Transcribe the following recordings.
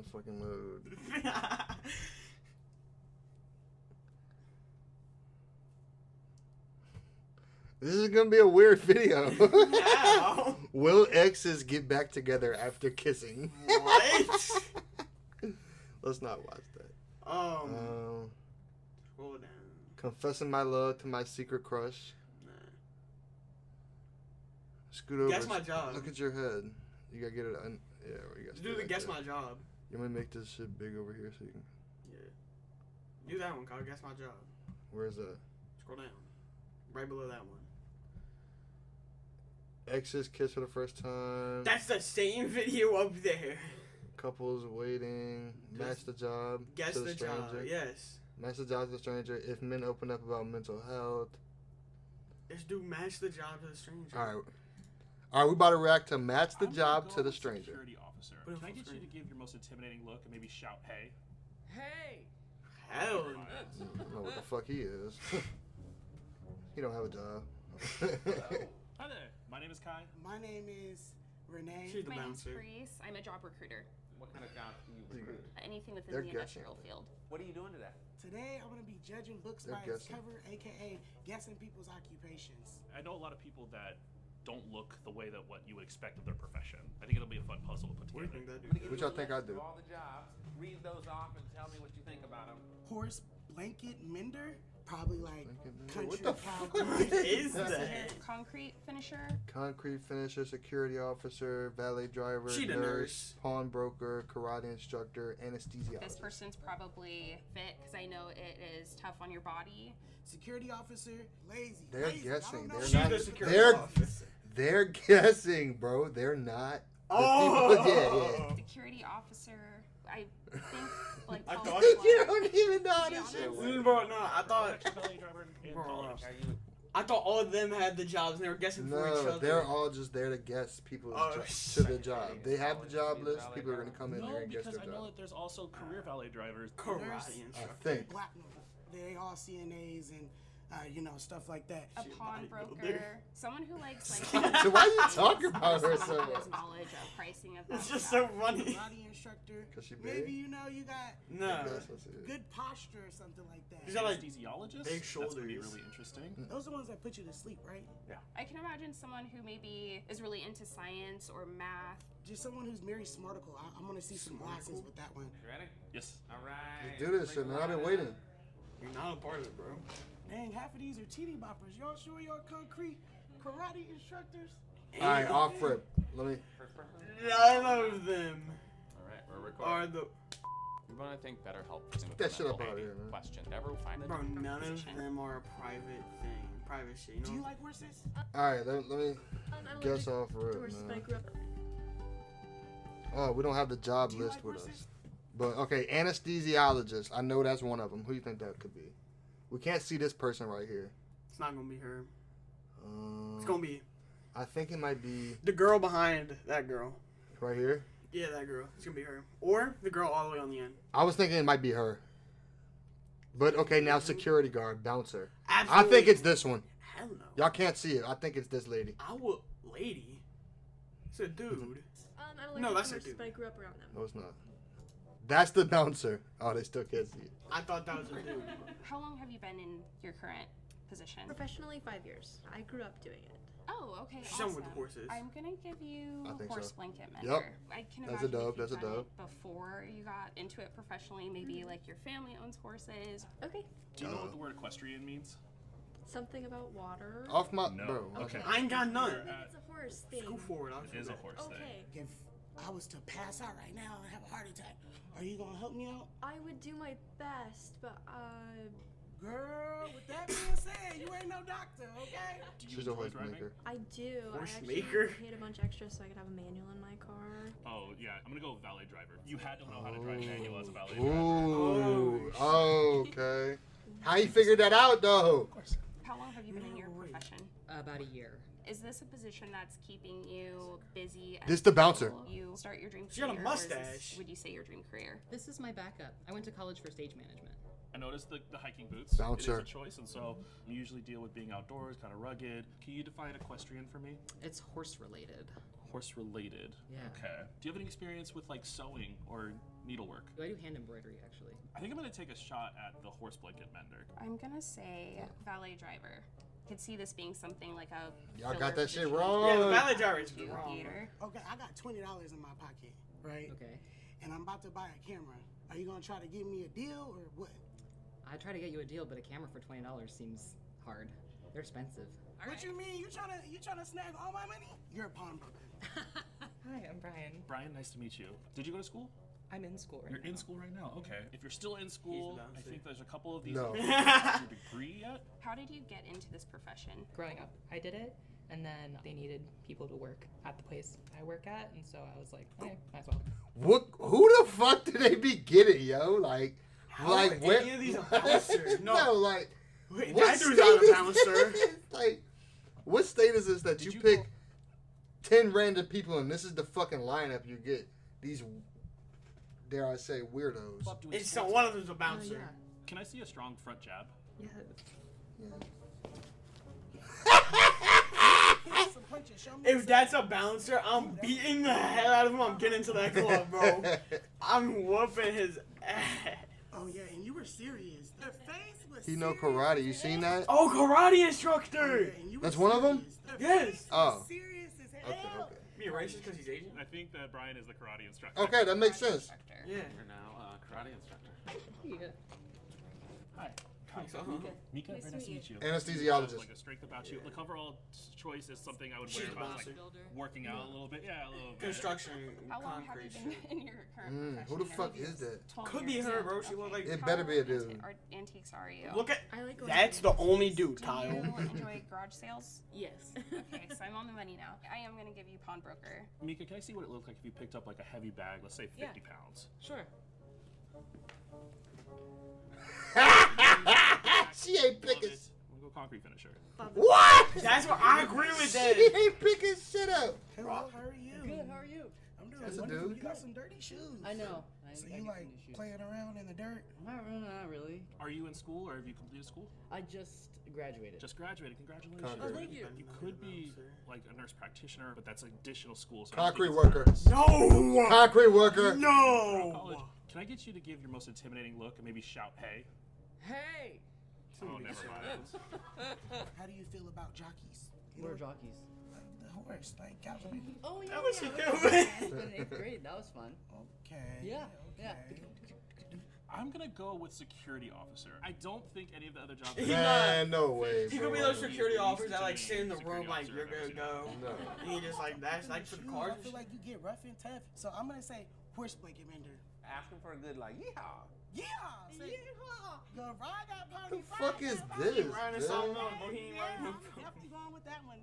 the fucking mode. This is gonna be a weird video. Now. Will exes get back together after kissing? What? Let's not watch that. Scroll down. Confessing my love to my secret crush. Nah. Scoot over. Guess my job. Look at your head. You gotta get it. Yeah, you gotta Do the guess my job. You want me to make this shit big over here so you can. Yeah. Do that one, Kyle. Guess my job. Where's that? Scroll down. Right below that one. Exes kiss for the first time. That's the same video up there. Couples waiting. Match the job. Guess to the job. stranger. Yes. Match the job to the stranger. If men open up about mental health. Let's do match the job to the stranger. All right, we about to react to match the I'm job gonna to go the with stranger. Security officer. Put it Can I full get you screen. to give your most intimidating look and maybe shout, "Hey"? Hey! Hell no. I don't know what the fuck he is. He don't have a job. Hi there. My name is Kai. My name is Renee. She's the My name's bouncer. Reese. I'm a job recruiter. What kind of job can you recruit? Anything within They're the guessing. industrial field. What are you doing today? Today I'm gonna be judging books They're by its guessing. cover, aka guessing people's occupations. I know a lot of people that don't look the way that what you would expect of their profession. I think it'll be a fun puzzle to put What do you together. think that I'm gonna dude? give What you y'all a think I list do? of all the jobs. Read those off and tell me what you think about them. Horse blanket mender, probably like country What the cowboy. fuck is that? Concrete finisher. Concrete finisher, security officer, valet driver, She the nurse. pawnbroker, karate instructor, anesthesiologist. This person's probably fit because I know it is tough on your body. Security officer, lazy. They're lazy. I guessing. don't know. They're She's not- the security they're- officer. They're guessing, bro. They're not. The Oh. people, yeah. Security officer. I think like I college thought- level. You don't even know how To be this shit honest. works. Bro, no, I thought Electric valet driver in Bro. college. Are you? I thought all of them had the jobs and they were guessing for each No, other. they're all just there to guess people's Oh, to their job. They have the job list. People are gonna come in No, there and guess because their I know job. that there's also career valet drivers. Karate Nurse. I instructor. think. Black women. They all CNAs and stuff like that. A She a pawnbroker. bodybuilder. Someone who likes like. So why you talking about her so someone who much? has knowledge of pricing of that It's just so stuff. funny. Karate instructor. 'Cause she Maybe big? you got No. Yes, let's see it. good posture or something like that. She's got like Anesthesiologist? big That's gonna be shoulders. really interesting. Those are the ones that put you to sleep, right? I can imagine someone who maybe is really into science or math. Just someone who's very smarticle. I'm gonna see some glasses with that one. You ready? Yes. All right. Let's do this shit, man. I've been waiting. You're not a part of it, bro. Dang, half of these are TD boppers. Y'all sure y'all concrete karate instructors? All right, off rip. Let me. First person. None of them All right, we're are recording. the. We want to think BetterHelp. Get that shit up out of here, man. Question. Ever find Bro, a none of them are a private thing. Private shit, you know? Do you like horses? All right, let me guess off rip, man. Oh, we don't have the job Do you list like with horses? us. But okay, anesthesiologist. I know that's one of them. Who do you think that could be? We can't see this person right here. It's not gonna be her. It's gonna be I think it might be the girl behind that girl. right here. Yeah, that girl. It's gonna be her. Or the girl all the way on the end. I was thinking it might be her. But okay, now security guard, bouncer. Absolutely. I think it's this one. Hell no. Y'all can't see it. I think it's this lady. I would. Lady. It's a dude. I don't like No, no, that's a horses, dude. but I grew up around them. No, it's not. That's the bouncer. Oh, they still can't see it. I thought that was a dude. How long have you been in your current position? Professionally, 5 years. I grew up doing it. Oh, okay. She's Awesome. with the horses. I'm gonna give you I think horse so. blanket Yep. mender. I can That's a imagine dub, if that's a you've done dub. it before you got into it professionally. Maybe like your family owns horses. Okay. Do you know what the word equestrian means? Something about water. Off my No. bro. Okay. I ain't got I none. think it's a horse thing. Go forward. I'll It is a horse thing. Okay. If I was to pass out right now and have a heart attack, are you gonna help me out? I would do my best, but Girl, with that being said, you ain't no doctor, okay? Do you She's a enjoy horse driving? maker. I do. Horse I actually maker? paid a bunch extra so I could have a manual in my car. Oh, yeah. I'm going to go with valet driver. You had to know how to drive manual as a valet driver. Ooh. Oh, Okay. How you figured that out though? Of course. How long have you been in your No way. profession? About a year. Is this a position that's keeping you busy? This the bouncer. until You start your dream She got a career, or is this, mustache. would you say your dream career? This is my backup. I went to college for stage management. I noticed the hiking boots. Bouncer. It is a choice, and so we usually deal with being outdoors, kind of rugged. Can you define equestrian for me? It's horse related. Horse related. Yeah. Okay. Do you have any experience with like sewing or needlework? I do hand embroidery actually. I think I'm gonna take a shot at the horse blanket mender. I'm gonna say valet driver. Could see this being something like a. Y'all filler got that shit position wrong. Yeah, the valet driver is to wrong. theater. Okay, I got $20 in my pocket, right? Okay. And I'm about to buy a camera. Are you gonna try to give me a deal or what? I try to get you a deal, but a camera for $20 seems hard. They're expensive. What you mean? You trying to snag all my money? You're a pawnbroker. Hi, I'm Brian. Brian, nice to meet you. Did you go to school? I'm in school right You're now. in school right now. Okay. If you're still in school, I bouncer. think there's a couple of these. No. You have your degree yet? How did you get into this profession? Growing up, I did it, and then they needed people to work at the place I work at, and so I was like, okay, might as well. What? Who the fuck did they be getting, yo? Like are where? any of these a bouncer? No, like Wait, what that dude's state out of is bouncer. this? Like, what state is this that Did you you pick go- 10 random people and this is the fucking lineup you get? These, dare I say, weirdos. Stop doing It's so sports. one of them's a bouncer. Can I see a strong front jab? Yeah. Some punches. Show me If some- that's a bouncer, I'm beating the hell out of him. I'm getting to that club, bro. I'm whooping his ass. Oh yeah, and you were serious. Their face was. He know serious karate. You as seen hell. that? Oh, karate Oh, yeah, instructor. and you were That's one of 'em? serious. Their Yes. face Oh. was serious as hell. Okay, okay. You racist because he's Asian? I think that Brian is the karate instructor. Okay, that makes sense. Instructor. Yeah. You're now a karate instructor. Yeah. Hi. So, Mika, very nice to meet you. Anesthesiologist. Like a strength about you. The coverall choice is something I would worry She's a about, like bouncer. working out a little bit. Yeah, a little bit. Construction, How long have you concrete been shit. in your current profession? Who the fuck Interviews? is that? 12 Could be years. her, bro. She look like. It How better be a dude. antiques are you? Look at. I like going That's to the only dude, Do Kyle. you enjoy garage sales? Yes. Okay, so I'm on the money now. I am gonna give you pawnbroker. Mika, can I see what it looked like if you picked up like a heavy bag, let's say 50 pounds? Sure. She ain't Love picking. it. I'm gonna go concrete finisher. What? That's what I agree with She that. ain't picking shit up. Hello, how are you? Good. How are you? I'm doing That's a wonderful. dude. You got some dirty shoes. I know. So you like playing around in the dirt? Not really. Are you in school or have you completed school? I just graduated. Just graduated. Congratulations. Concrete. Oh, thank you. You could be like a nurse practitioner, but that's additional school. So Concrete I don't think worker. it's No. Concrete worker. No. college. Can I get you to give your most intimidating look and maybe shout "Hey"? Hey. Oh, never mind. How do you feel about jockeys? You We're know, jockeys. like the horse, like cavalry. Oh yeah. That was yeah. cute. In 8th grade. That was fun. Okay. Yeah, yeah. Okay. I'm gonna go with security officer. I don't think any of the other jobs. He Man, no way. He could bro. be those security He's officers that like the sit in the security room like officer you're I've ever good to go. No. And he just like that's like for the Shoes, cars. I feel like you get rough and tough. So I'm gonna say horse blanket mender. Asking for a good like, yeehaw. Yeah. Say, Go ride that pony. The fuck is this? Riding dude? something on, Yeah, bro. He ain't yeah, riding no- I'm definitely going with that one.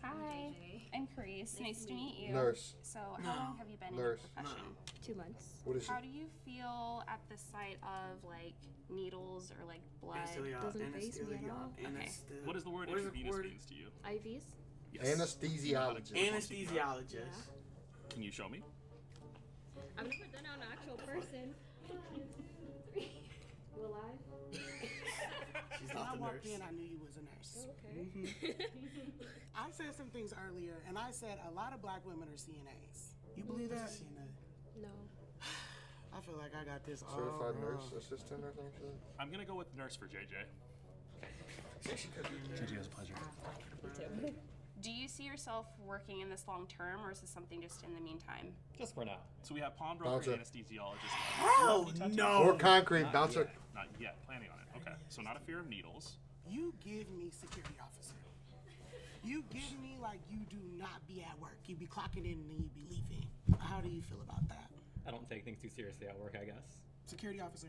Hi, I'm Carice. Nice to meet you. Nurse. So, how long have you been Nurse. in your profession? 2 months. What is she? How do you feel at the sight of like needles or like blood? Doesn't faze me at all. What does the word What is the intravenous word? means to you? IVs? Yes. Anesthesiologist. Anesthesiologist. Can you show me? I've never done it on an actual person. You alive? She's When I not the walked nurse. in, I knew you was a nurse. Okay. I said some things earlier, and I said a lot of black women are CNAs. You believe that? No. I feel like I got this all Certified wrong. nurse assistant or some shit. I'm gonna go with nurse for JJ. JJ, has a pleasure. Do you see yourself working in this long term, or is this something just in the meantime? Just for now. So we have pawnbroker Bouncer. and anesthesiologist. Hell no. Or concrete bouncer. Not yet. Planning on it. Okay. So not a fear of needles. You give me security officer. You give me like you do not be at work. You be clocking in and then you be leaving. How do you feel about that? I don't take things too seriously at work, I guess. Security officer.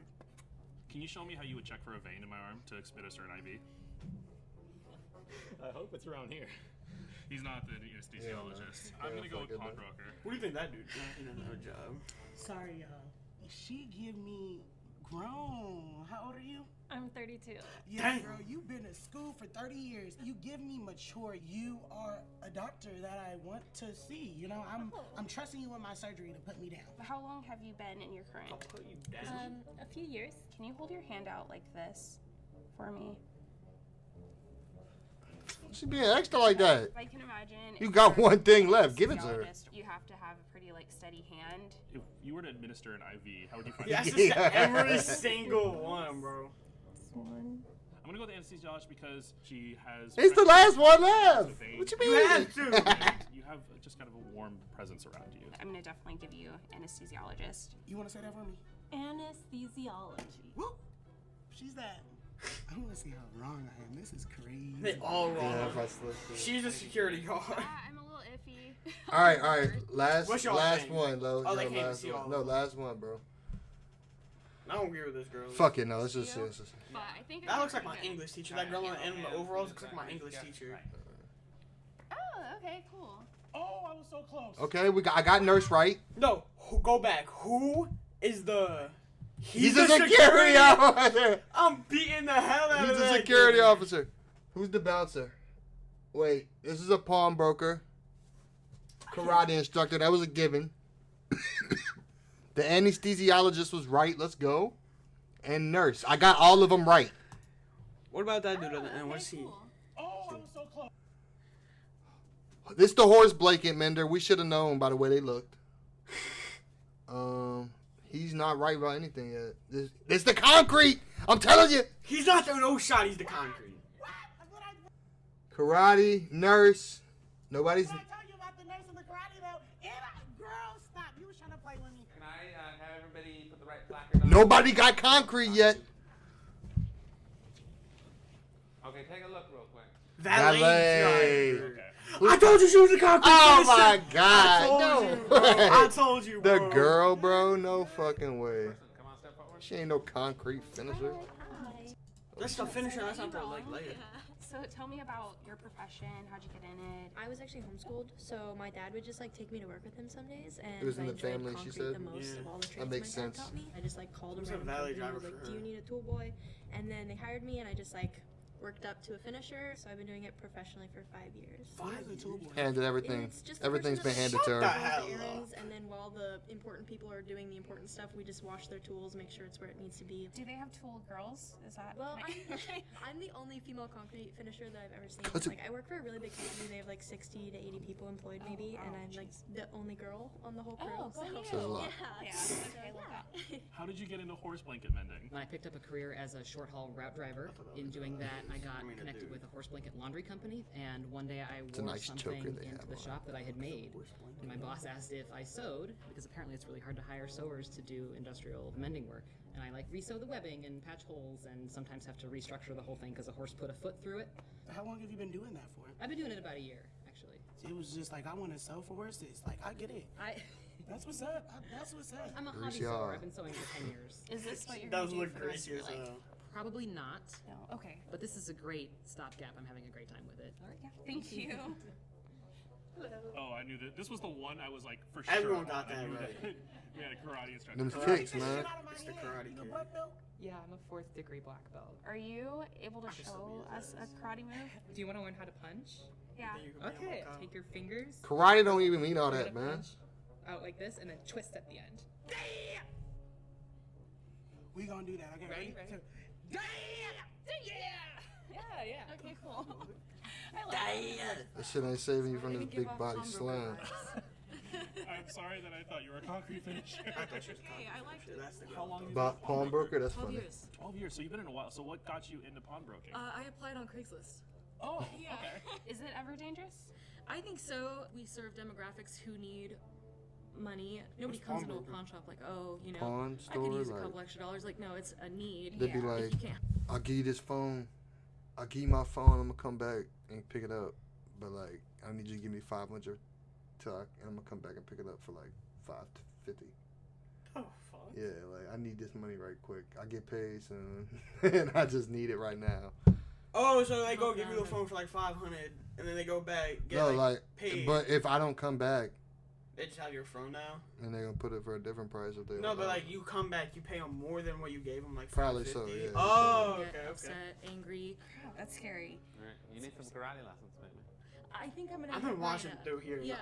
Can you show me how you would check for a vein in my arm to administer an IV? I hope it's around here. He's not the anesthesiologist. I'm gonna go with fucking pawnbroker. What do you think that dude in another job? Sorry, y'all. She give me grown. How old are you? I'm 32. Yeah, Dang. girl, you've been to school for 30 years. You give me mature. You are a doctor that I want to see. You know, I'm trusting you with my surgery to put me down. How long have you been in your current? I'll put you down. A few years. Can you hold your hand out like this for me? She being extra like that. I can imagine. You if got you're one thing left. Give it to her. anesthesiologist, You have to have a pretty like steady hand. If you were to administer an IV, how would you find Yes, it? just every single one, bro. One. I'm gonna go with the anesthesiologist because she has. It's the last one left. Vein. What you You mean? have to. And you have just kind of a warm presence around you. I'm gonna definitely give you anesthesiologist. You want to say that for me? Anesthesiology. Woo! She's that. I want to see how wrong I am. This is crazy. They all wrong. Yeah, if I slipped it. She's a security guard. I'm a little iffy. All right. Last What's y'all last think? one, Lo. Oh, they Yo, can't last see one. all No, of them. last one, bro. I don't agree with this girl. Fuck it, no. Let's just see. You? Let's just see. But I think That I'm looks like pretty my good. English teacher. That girl in the overalls looks like my English teacher. Oh, okay, cool. Oh, I was so close. Okay, I got nurse right. No, go back. Who is the? He's a security officer. I'm beating the hell out He's of a that security kid. officer. Who's the bouncer? Wait, this is a pawnbroker. Karate instructor. That was a given. The anesthesiologist was right. Let's go. And nurse. I got all of them right. What about that dude? Oh, And okay, what's he? cool. Oh, I was so close. This the horse blanket mender. We should have known by the way they looked. He's not right about anything yet. This the concrete. I'm telling you. He's not throwing no shot. He's the concrete. Karate, nurse. Nobody's. Did I tell you about the nurse and the karate though? Girl, stop. You was trying to play with me. Can I have everybody put the right placard on? Nobody got concrete yet. Okay, take a look real quick. Valet. Okay. I told you she was the concrete. Oh finisher. my God! I told No you, bro. way. I told you, The bro. girl, bro, no fucking way. Person, come on, step forward. She ain't no concrete finisher. That's the finisher. That's not the like later. So tell me about your profession. How'd you get in it? I was actually homeschooled, so my dad would just like take me to work with him some days, and It was in I the enjoyed family, she concrete said? the most Yeah. of all the trades That makes my dad sense. taught me. I just like called Who's him a random valet company and was driver like, for "Do you her? need a tool boy?" And then they hired me, and I just like worked up to a finisher. So I've been doing it professionally for 5 years. Handed everything. It's just the Everything's been person handed to Shut her. the hell the up. errands, and then while the important people are doing the important stuff, we just wash their tools, make sure it's where it needs to be. Do they have tool girls? Is that Well, can I- I'm the only female concrete finisher that I've ever seen. That's a- Like, I work for a really big company. They have like 60 to 80 people employed, maybe, and I'm like the only girl on the whole crew. Oh, go so, you. Says a lot. Yeah, so, okay, look up. How did you get into horse blanket mending? When I picked up a career as a short haul route driver, in doing that, I got connected with a horse blanket laundry company, and one day I a wore nice something choker they into have the on. shop that I had made. And my boss asked if I sewed, because apparently it's really hard to hire sewers to do industrial mending work. And I like resew the webbing and patch holes, and sometimes have to restructure the whole thing because a horse put a foot through it. How long have you been doing that for? I've been doing it about a year, actually. It was just like I want to sew for horses. Like I get it. That's what's up. That's what's up. I'm a hobby Greasy sewer. hard. I've been sewing for 10 years. Is this what you're Does gonna do look for the rest of greasy your as life? hell. Probably not, No. Okay. but this is a great stopgap. I'm having a great time with it. All right. Yeah. Thank you. Oh, I knew that. This was the one I was like for sure. Everyone got I that knew right. We had a karate instructor. Them Karate kicks, kid. man. It's the karate kid. Yeah, I'm a 4th degree black belt. Are you able to show us a karate move? Do you want to learn how to punch? Yeah. Then you can be Okay, on the take your fingers. Karate don't even mean all you're that, gonna man. punch out like this, and then twist at the end. We gonna do that. Okay. Ready? So, Yeah. Okay. Cool. I like that. That shit ain't saving you from Even this give big off body pawnbroker slam. vibes. I'm sorry that I thought you were a concrete finisher. I thought she was Hey, I liked it. That's the How long? But pawnbroker, that's 12 funny. years. 12 years. So you've been in a while. So what got you into pawnbroking? I applied on Craigslist. Oh, Yeah. okay. Is it ever dangerous? I think so. We serve demographics who need money. Nobody comes into a pawnbroker? pawn shop like, oh, you know, Pawn I could store, use a like, couple extra dollars. Like, no, it's a need. they'd be If like, you can't. I'll give you this phone. I'll give you my phone. I'm gonna come back and pick it up. But like, I need you to give me 500 and I'm gonna come back and pick it up for like 550. Oh fuck. Yeah, like I need this money right quick. I get paid soon, and I just need it right now. Oh, so they go give you the phone for like 500, and then they go back get No, like, like, paid. but if I don't come back, They just have your phone now. and they're gonna put it for a different price if they No, don't but know. like you come back, you pay them more than what you gave them, like Probably so, $5.50. yeah. Oh, Get okay, okay. upset, angry. That's scary. Alright, you need some karate lessons, baby. I think I'm gonna. I've hit been watching Rhina. through here. Yeah.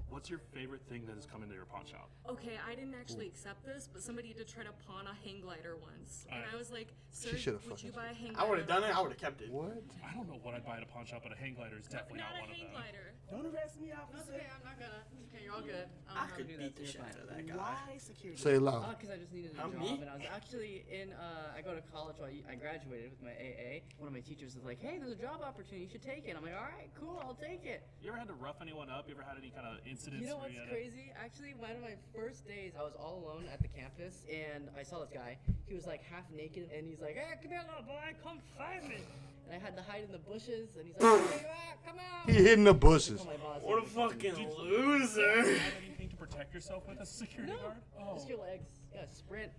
What's your favorite thing that has come into your pawn shop? Okay, I didn't actually accept this, but somebody did try to pawn a hang glider once, and Alright. I was like, "Sir, should've would you fucking- buy a hang I glider?" would have done it. I would have kept it. What? I don't know what I'd buy at a pawn shop, but a hang glider is definitely Not not a one of hang them. glider. Don't arrest me, officer. I'm not gonna. Okay, you're all good. I could beat the shit out of that guy. Why security? Say it loud. Because I just needed a How, job, me? and I was actually in. I go to college. I graduated with my AA. One of my teachers was like, "Hey, there's a job opportunity. You should take it." I'm like, "All right, cool, I'll take it." You ever had to rough anyone up? You ever had any kind of incidents? You know where what's had crazy? Actually, one of my first days, I was all alone at the campus, and I saw this guy. He was like half naked, and he's like, "Hey, come here, little boy, come find me." And I had to hide in the bushes, and he's like, "Hey, come out!" He hid in the bushes. Call my boss, What a and he was fucking like, loser. Do you have anything to protect yourself with as a security guard? Oh. Just your legs. You gotta sprint.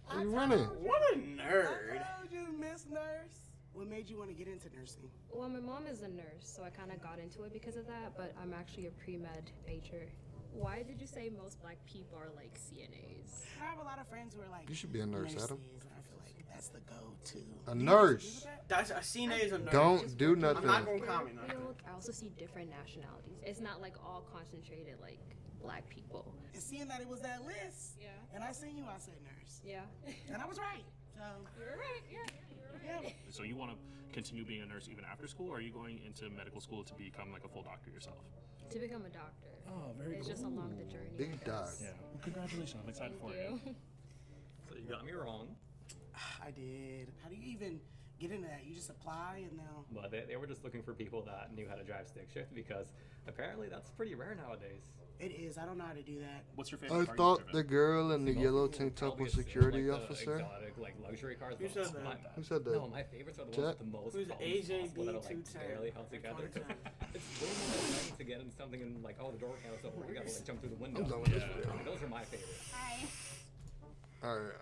Where you running? What a nerd. I told you, Miss Nurse. What made you want to get into nursing? Well, my mom is a nurse, so I kind of got into it because of that, but I'm actually a pre-med major. Why did you say most black people are like CNAs? I have a lot of friends who are like, You should be a nurse, nurses, Adam. and I feel like that's the go-to. A nurse. That's a CNA is a nerd. Don't do I'm not nothing. gonna comment on that. Field, I also see different nationalities. It's not like all concentrated like black people. And seeing that it was that list, Yeah. and I seen you, I said nurse. Yeah. And I was right. So, You're right. Yeah. yeah. So you want to continue being a nurse even after school, or are you going into medical school to become like a full doctor yourself? To become a doctor. Oh, very It's just along the journey. I Big dog. guess. Yeah. Well, congratulations. I'm excited Thank for you. you. So you got me wrong. I did. How do you even get into that? You just apply and now. But they were just looking for people that knew how to drive stick shift because apparently that's pretty rare nowadays. It is. I don't know how to do that. What's your I favorite car thought you've the driven? girl in the yellow tank top was Obviously, security like the officer. Exotic, like luxury cars. Who but said it's that? not Who said that? No, my favorites are the Chat? ones with the most Who's problems possible that are like 210? barely held together. It's way more exciting to get in something and like, oh, the door handles over, you gotta like jump through the window. I'm done with this Yeah. video. Those are my favorites. Hi. Alright.